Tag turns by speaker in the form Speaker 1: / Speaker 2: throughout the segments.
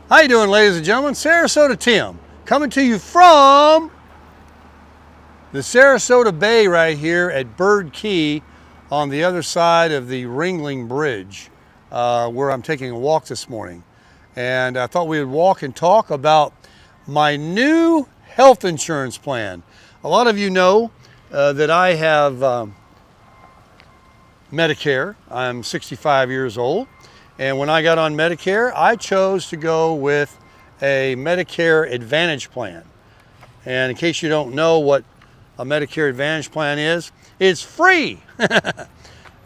Speaker 1: How you doing, ladies and gentlemen? Sarasota Tim, coming to you from the Sarasota Bay right here at Bird Key on the other side of the Ringling Bridge, where I'm taking a walk this morning. And I thought we would walk and talk about my new health insurance plan. A lot of you know that I have Medicare. I'm 65 years old. And when I got on Medicare, I chose to go with a Medicare Advantage plan. And in case you don't know what a Medicare Advantage plan is, it's free.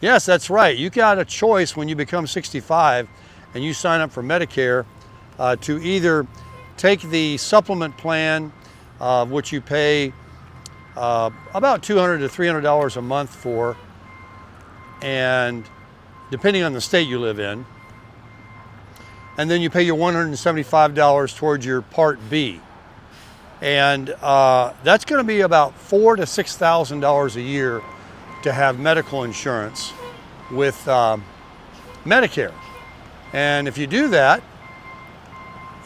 Speaker 1: Yes, that's right. You got a choice when you become 65 and you sign up for Medicare to either take the supplement plan, which you pay about $200 to $300 a month for, and depending on the state you live in, and then you pay your $175 towards your Part B. And that's going to be about $4,000 to $6,000 a year to have medical insurance with Medicare. And if you do that,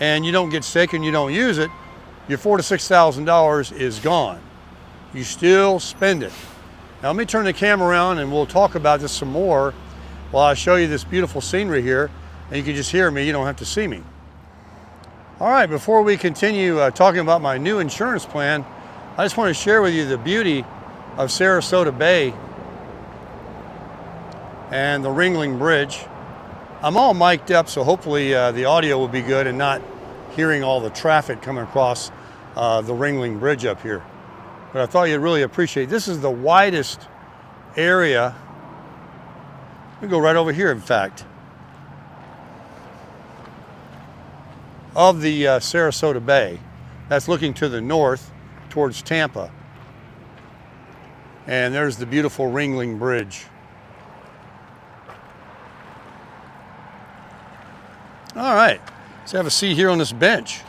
Speaker 1: and you don't get sick and you don't use it, your $4,000 to $6,000 is gone. You still spend it. Now let me turn the camera around and we'll talk about this some more while I show you this beautiful scenery here. And you can just hear me, you don't have to see me. All right, before we continue talking about my new insurance plan, I just want to share with you the beauty of Sarasota Bay and the Ringling Bridge. I'm all mic'd up, so hopefully the audio will be good and not hearing all the traffic coming across the Ringling Bridge up here. But I thought you'd really appreciate it. This is the widest area. We go right over here, in fact, of the Sarasota Bay. That's looking to the north towards Tampa. And there's the beautiful Ringling Bridge. All right, let's have a seat here on this bench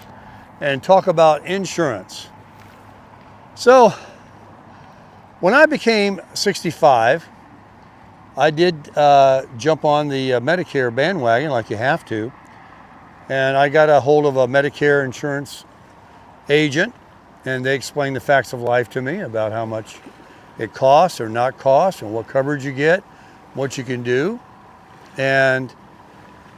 Speaker 1: and talk about insurance. So, when I became 65, I did jump on the Medicare bandwagon like you have to. And I got a hold of a Medicare insurance agent, and they explained the facts of life to me about how much it costs or not costs, and what coverage you get, what you can do. And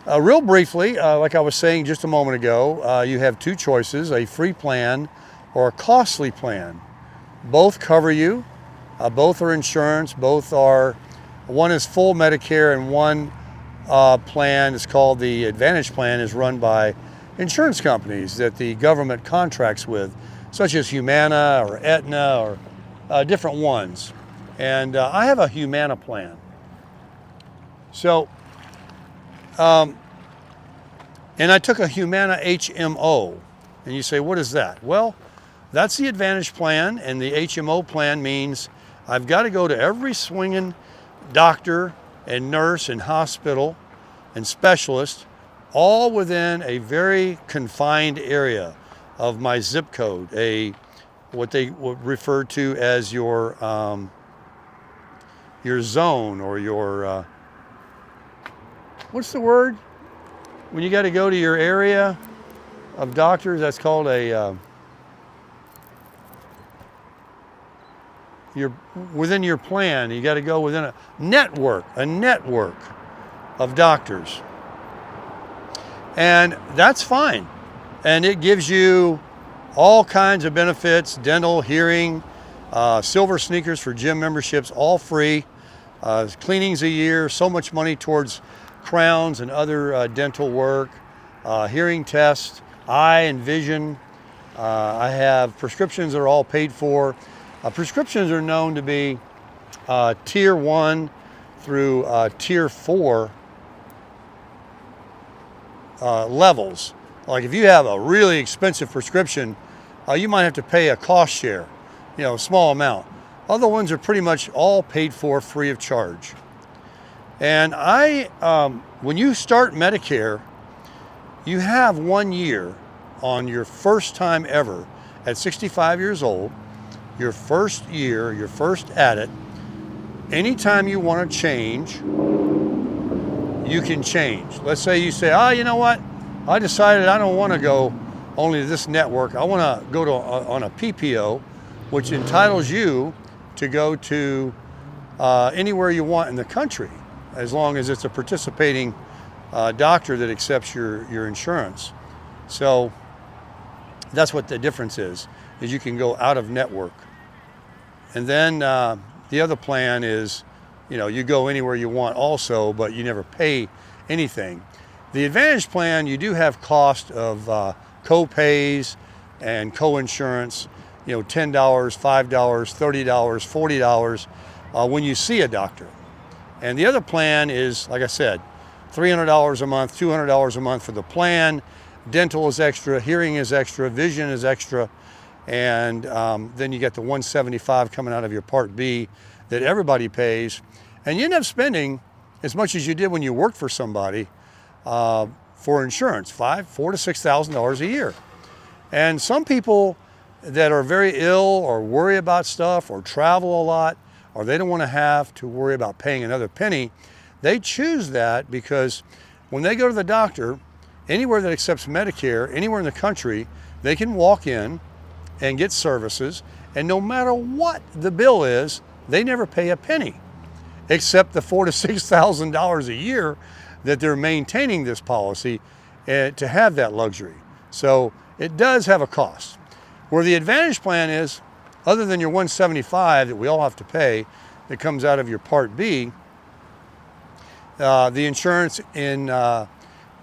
Speaker 1: real briefly, like I was saying just a moment ago, you have two choices, a free plan or a costly plan. Both cover you, both are insurance, one is full Medicare and one plan is called the Advantage plan, is run by insurance companies that the government contracts with, such as Humana or Aetna or different ones. And I have a Humana plan. So, and I took a Humana HMO. And you say, what is that? Well, that's the Advantage plan, and the HMO plan means I've got to go to every swinging doctor and nurse and hospital and specialist, all within a very confined area of my zip code, what they would refer to as your zone, or your what's the word when you got to go to your area of doctors? That's called you're within your plan. You got to go within a network of doctors. And that's fine. And it gives you all kinds of benefits: dental, hearing, silver sneakers for gym memberships, all free, cleanings a year, so much money towards crowns and other dental work, hearing tests, eye and vision. I have prescriptions that are all paid for. Prescriptions are known to be tier 1 through tier 4 levels. Like if you have a really expensive prescription, you might have to pay a cost share, a small amount. Other ones are pretty much all paid for free of charge. And when you start Medicare, you have 1 year on your first time ever at 65 years old. Your first year, your first at it, anytime you want to change, you can change. Let's say you say, you know what? I decided I don't want to go only to this network. I want to go to on a PPO, which entitles you to go to anywhere you want in the country, as long as it's a participating doctor that accepts your insurance. So that's what the difference is you can go out of network. And then the other plan is, you go anywhere you want also, but you never pay anything. The Advantage plan, you do have cost of co-pays and co-insurance, $10, $5, $30, $40 when you see a doctor. And the other plan is, like I said, $300 a month, $200 a month for the plan. Dental is extra, hearing is extra, vision is extra, and then you get the $175 coming out of your Part B that everybody pays. And you end up spending as much as you did when you worked for somebody for insurance, $4,000 to $6,000 a year. And some people that are very ill or worry about stuff or travel a lot, or they don't want to have to worry about paying another penny, they choose that because when they go to the doctor, anywhere that accepts Medicare, anywhere in the country, they can walk in and get services, and no matter what the bill is, they never pay a penny, except the $4,000 to $6,000 a year that they're maintaining this policy to have that luxury. So it does have a cost. Where the Advantage plan is, other than your $175 that we all have to pay that comes out of your Part B, the insurance in the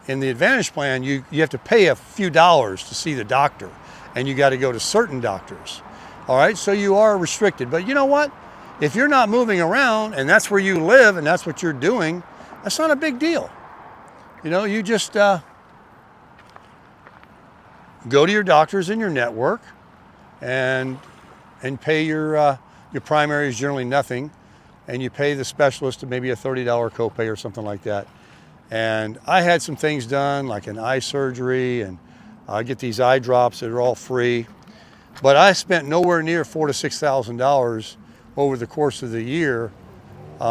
Speaker 1: Advantage plan, you have to pay a few dollars to see the doctor, and you got to go to certain doctors. All right, so you are restricted. But you know what? If you're not moving around and that's where you live and that's what you're doing, that's not a big deal. You just go to your doctors in your network and pay your primary is generally nothing, and you pay the specialist maybe a $30 copay or something like that. And I had some things done like an eye surgery, and I get these eye drops that are all free. But I spent nowhere near $4,000 to $6,000 over the course of the year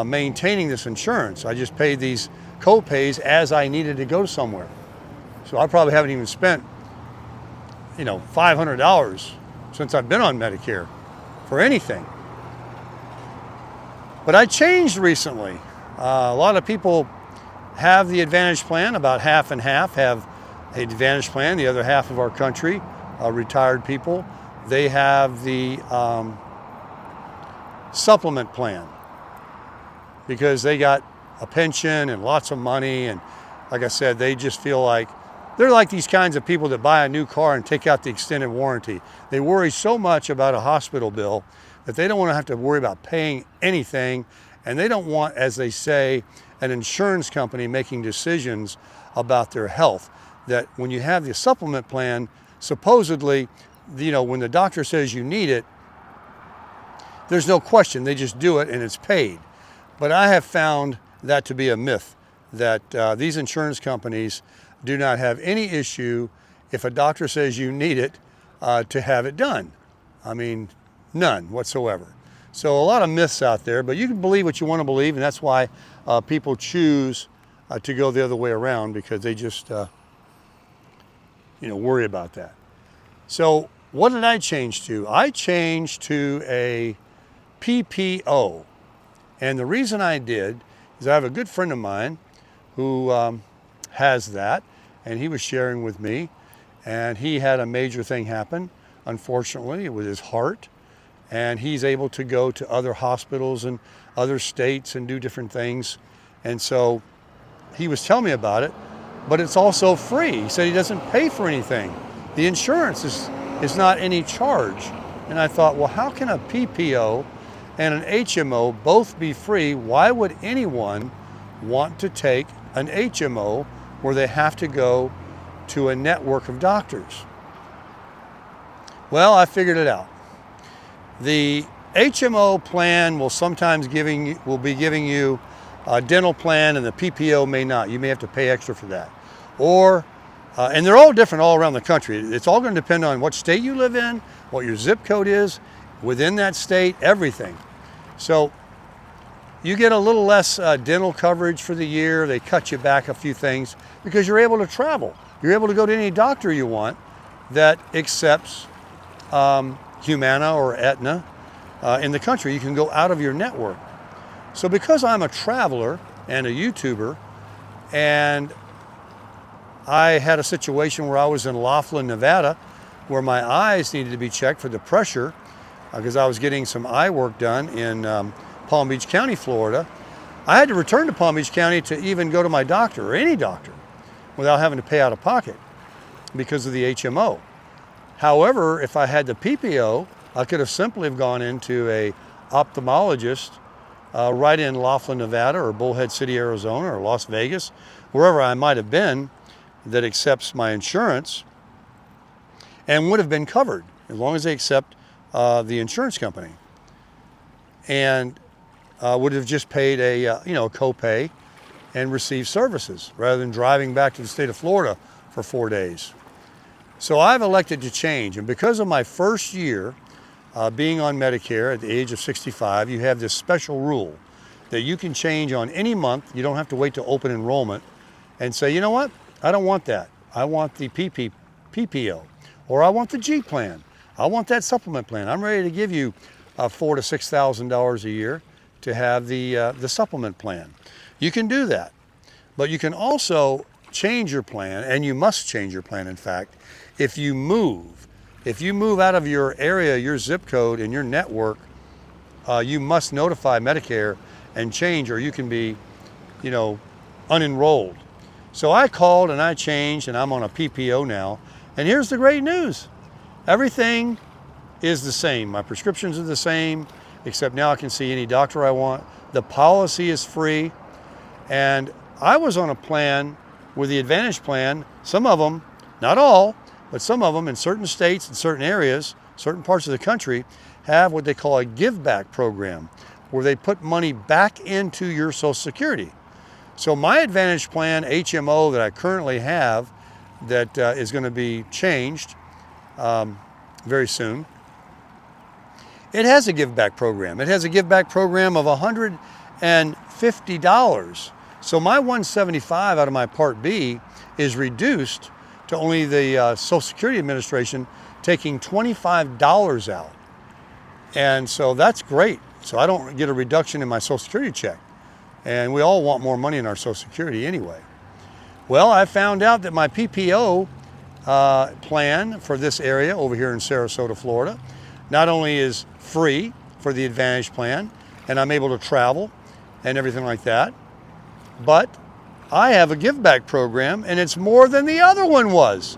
Speaker 1: maintaining this insurance. I just paid these co-pays as I needed to go somewhere. So I probably haven't even spent, $500 since I've been on Medicare for anything. But I changed recently. A lot of people have the Advantage plan, about half and half have the Advantage plan. The other half of our country, retired people, they have the supplement plan because they got a pension and lots of money, and like I said, they just feel like they're like these kinds of people that buy a new car and take out the extended warranty. They worry so much about a hospital bill that they don't want to have to worry about paying anything, and they don't want, as they say, an insurance company making decisions about their health. That when you have the supplement plan, supposedly, when the doctor says you need it, there's no question, they just do it and it's paid. But I have found that to be a myth, that these insurance companies do not have any issue if a doctor says you need it to have it done. I mean, none whatsoever. So a lot of myths out there, but you can believe what you want to believe, and that's why people choose to go the other way around, because they just worry about that. So what did I change to? I changed to a PPO. And the reason I did is I have a good friend of mine who has that, and he was sharing with me, and he had a major thing happen, unfortunately, with his heart, and he's able to go to other hospitals and other states and do different things. And so he was telling me about it, but it's also free. He said he doesn't pay for anything. The insurance is not any charge. And I thought, well, how can a PPO and an HMO both be free? Why would anyone want to take an HMO where they have to go to a network of doctors? Well, I figured it out. The HMO plan will sometimes be giving you a dental plan, and the PPO may not. You may have to pay extra for that. Or, and they're all different all around the country. It's all going to depend on what state you live in, what your zip code is within that state, everything. So you get a little less dental coverage for the year. They cut you back a few things because you're able to travel. You're able to go to any doctor you want that accepts Humana or Aetna in the country. You can go out of your network. So because I'm a traveler and a YouTuber, and I had a situation where I was in Laughlin, Nevada, where my eyes needed to be checked for the pressure because I was getting some eye work done in Palm Beach County, Florida. I had to return to Palm Beach County to even go to my doctor or any doctor without having to pay out of pocket because of the HMO. However, if I had the PPO, I could have simply have gone into a ophthalmologist right in Laughlin, Nevada, or Bullhead City, Arizona, or Las Vegas, wherever I might have been that accepts my insurance, and would have been covered as long as they accept the insurance company, and would have just paid a copay and received services rather than driving back to the state of Florida for 4 days. So I've elected to change, and because of my first year being on Medicare at the age of 65, you have this special rule that you can change on any month. You don't have to wait to open enrollment and say, you know what, I don't want that. I want the PPO, or I want the G plan. I want that supplement plan. I'm ready to give you $4,000 to $6,000 a year to have the supplement plan. You can do that, but you can also change your plan, and you must change your plan, in fact, if you move. If you move out of your area, your zip code, and your network, you must notify Medicare and change, or you can be, unenrolled. So I called and I changed, and I'm on a PPO now. And here's the great news. Everything is the same. My prescriptions are the same, except now I can see any doctor I want. The policy is free. And I was on a plan with the Advantage plan. Some of them, not all, but some of them in certain states and certain areas, certain parts of the country, have what they call a give back program, where they put money back into your Social Security. So my Advantage plan, HMO, that I currently have, that is going to be changed very soon, it has a give back program. It has a give back program of $150. So my $175 out of my Part B is reduced to only the Social Security Administration taking $25 out. And so that's great. So I don't get a reduction in my Social Security check. And we all want more money in our Social Security anyway. Well, I found out that my PPO plan for this area over here in Sarasota, Florida, not only is free for the Advantage plan, and I'm able to travel and everything like that, but I have a give back program, and it's more than the other one was.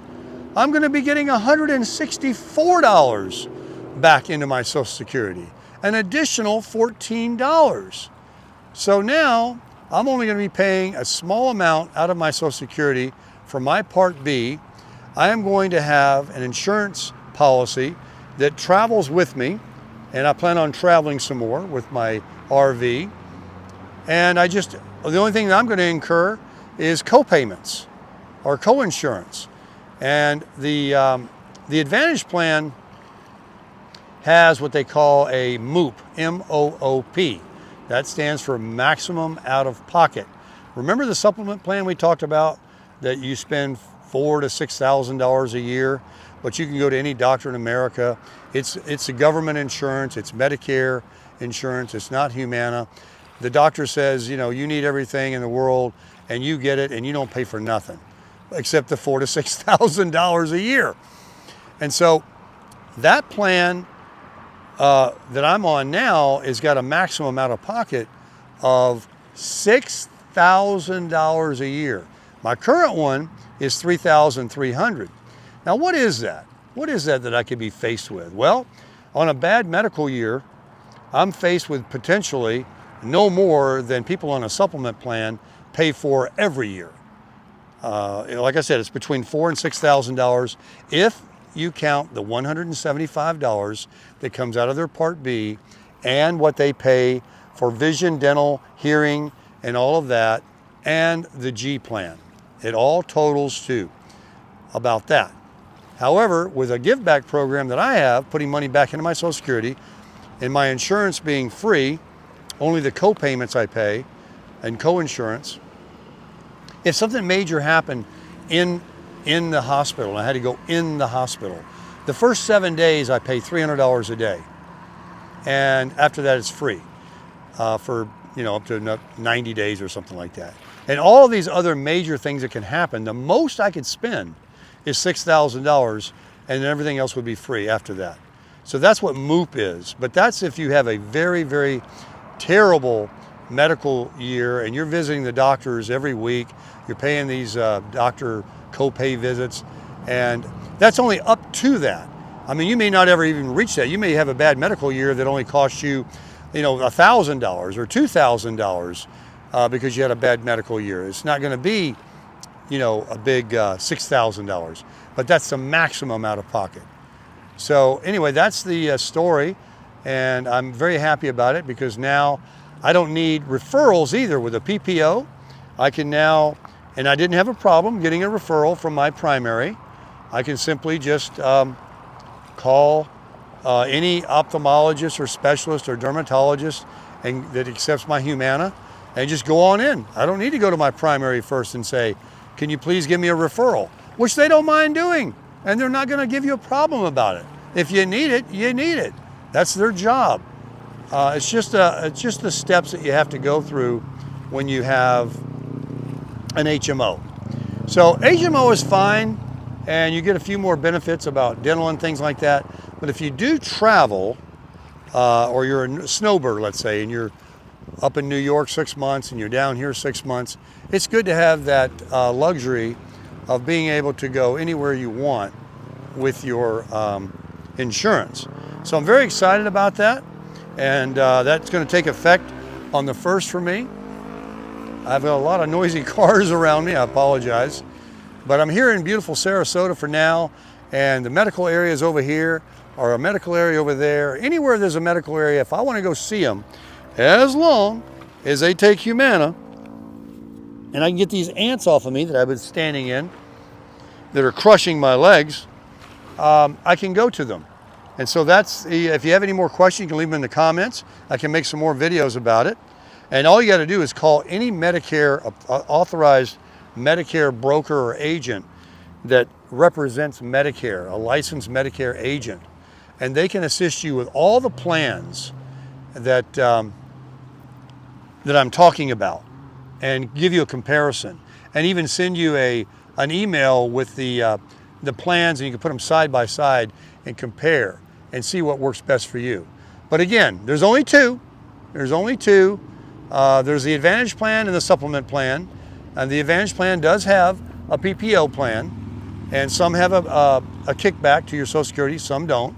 Speaker 1: I'm going to be getting $164 back into my Social Security, an additional $14. So now I'm only going to be paying a small amount out of my Social Security for my Part B. I am going to have an insurance policy that travels with me, and I plan on traveling some more with my RV. And the only thing that I'm going to incur is co-payments or co-insurance. And the Advantage plan has what they call a MOOP, M-O-O-P. That stands for maximum out of pocket. Remember the supplement plan we talked about that you spend $4,000 to $6,000 a year, but you can go to any doctor in America. It's a government insurance. It's Medicare insurance. It's not Humana. The doctor says, you need everything in the world, and you get it, and you don't pay for nothing except the $4,000 to $6,000 a year. And so that plan that I'm on now has got a maximum out of pocket of $6,000 a year. My current one is $3,300. Now, what is that? What is that I could be faced with? Well, on a bad medical year, I'm faced with potentially no more than people on a supplement plan pay for every year. Like I said, it's between $4,000 and $6,000 if you count the $175 that comes out of their Part B and what they pay for vision, dental, hearing, and all of that, and the G plan. It all totals to about that. However, with a give back program that I have, putting money back into my Social Security, and my insurance being free, only the co-payments I pay, and co-insurance, if something major happened in in the hospital. I had to go in the hospital. The first 7 days, I pay $300 a day. And after that, it's free for, up to 90 days or something like that. And all these other major things that can happen, the most I could spend is $6,000, and then everything else would be free after that. So that's what MOOP is. But that's if you have a very, very terrible medical year and you're visiting the doctors every week, you're paying these doctor copay visits, and that's only up to that. I mean, you may not ever even reach that. You may have a bad medical year that only costs you, $1,000 or $2,000 because you had a bad medical year. It's not going to be, a big $6,000, but that's the maximum out of pocket. So anyway, that's the story, and I'm very happy about it because now I don't need referrals either with a PPO. I can now, and I didn't have a problem getting a referral from my primary. I can simply just call any ophthalmologist or specialist or dermatologist that accepts my Humana and just go on in. I don't need to go to my primary first and say, can you please give me a referral? Which they don't mind doing, and they're not going to give you a problem about it. If you need it, you need it. That's their job. It's just the steps that you have to go through when you have an HMO. So HMO is fine, and you get a few more benefits about dental and things like that. But if you do travel, or you're a snowbird, let's say, and you're up in New York 6 months and you're down here 6 months, it's good to have that luxury of being able to go anywhere you want with your insurance. So I'm very excited about that, and that's going to take effect on the 1st for me. I've got a lot of noisy cars around me, I apologize, but I'm here in beautiful Sarasota for now, and the medical area is over here, or a medical area over there. Anywhere there's a medical area, if I want to go see them, as long as they take Humana, and I can get these ants off of me that I've been standing in that are crushing my legs, I can go to them. And so if you have any more questions, you can leave them in the comments. I can make some more videos about it. And all you got to do is call any Medicare, authorized Medicare broker or agent that represents Medicare, a licensed Medicare agent. And they can assist you with all the plans that, that I'm talking about and give you a comparison, and even send you an email with the plans, and you can put them side by side and compare and see what works best for you. But again, there's only two. There's the Advantage plan and the Supplement plan. And the Advantage plan does have a PPO plan, and some have a kickback to your Social Security, some don't.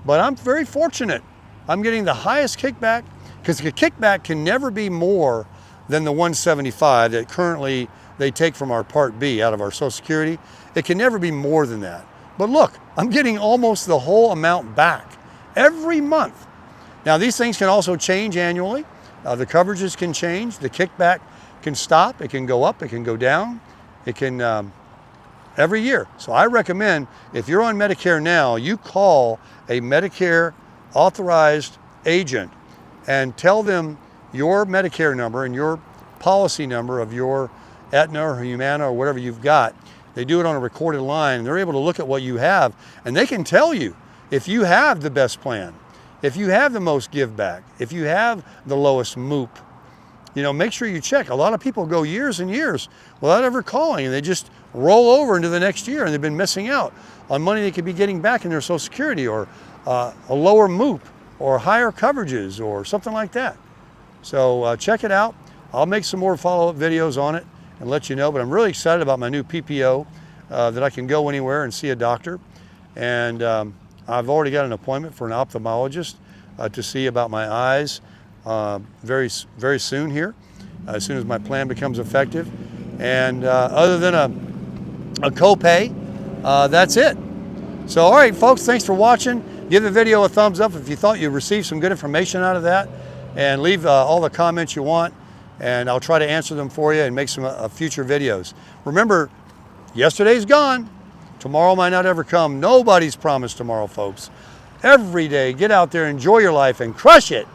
Speaker 1: But I'm very fortunate. I'm getting the highest kickback, because the kickback can never be more than the $175 that currently they take from our Part B out of our Social Security. It can never be more than that. But look, I'm getting almost the whole amount back every month. Now, these things can also change annually. The coverages can change. The kickback can stop. It can go up. It can go down. It can every year. So I recommend, if you're on Medicare now, you call a Medicare authorized agent and tell them your Medicare number and your policy number of your Aetna or Humana or whatever you've got. They do it on a recorded line, and they're able to look at what you have, and they can tell you if you have the best plan, if you have the most give back, if you have the lowest MOOP. Make sure you check. A lot of people go years and years without ever calling, and they just roll over into the next year, and they've been missing out on money they could be getting back in their Social Security, or a lower MOOP, or higher coverages, or something like that. So check it out. I'll make some more follow-up videos on it and let you know, but I'm really excited about my new PPO, that I can go anywhere and see a doctor. And I've already got an appointment for an ophthalmologist to see about my eyes very, very soon here, as soon as my plan becomes effective. And other than a copay, that's it. So, all right, folks, thanks for watching. Give the video a thumbs up if you thought you received some good information out of that, and leave all the comments you want, and I'll try to answer them for you and make some future videos. Remember, yesterday's gone. Tomorrow might not ever come. Nobody's promised tomorrow, folks. Every day, get out there, enjoy your life, and crush it.